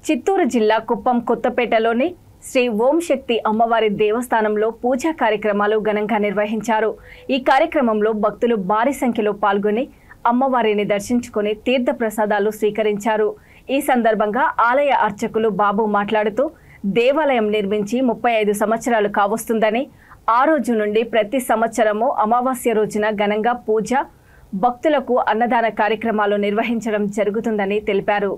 చిత్తూరు జిల్లా కుప్పం కొత్తపేటలోని శ్రీ ఓం శక్తి అమ్మవారి దేవస్థానంలో పూజా కార్యక్రమాలు ఘనంగా నిర్వహించారు। ఈ కార్యక్రమంలో భక్తులు భారీ సంఖ్యలో పాల్గొని అమ్మవారిని దర్శించుకొని తీర్థ ప్రసాదాలు స్వీకరించారు। ఈ సందర్భంగా ఆలయ అర్చకులు బాబు మాట్లాడుతూ దేవాలయం నిర్మించి 35 సంవత్సరాలు కావస్తుందని, ఆ రోజు నుండి ప్రతి సంవత్సరము అమావాస్య రోజున ఘనంగా పూజ, భక్తులకు అన్నదాన కార్యక్రమాలు నిర్వహించడం జరుగుతుందని తెలిపారు।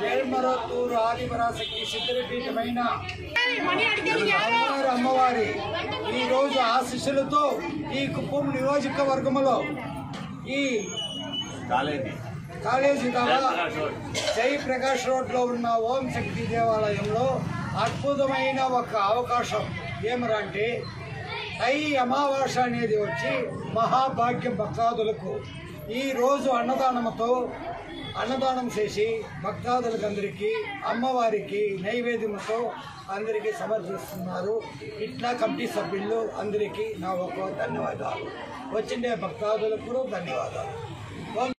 వేల్మరత్తూరు ఆదిపరాశక్తి సిద్ధపీఠమైన అమ్మవారి ఈ రోజు ఆశీస్సులతో ఈ కుప్పం నియోజకవర్గంలో ఈ కాలేజీ జయప్రకాష్ రోడ్లో ఉన్న ఓం శక్తి దేవాలయంలో అద్భుతమైన ఒక అవకాశం ఏమరంటే అమావాస్య అనేది వచ్చి మహాభాగ్యం భక్తాదులకు ఈ రోజు అన్నదానం చేసి భక్తాదులకు అందరికీ అమ్మవారికి నైవేద్యంతో అందరికీ సమర్పిస్తున్నారు। ఇట్లా కమిటీ సభ్యులు అందరికీ నా ఒక ధన్యవాదాలు, వచ్చిండే భక్తాదులకు ధన్యవాదాలు।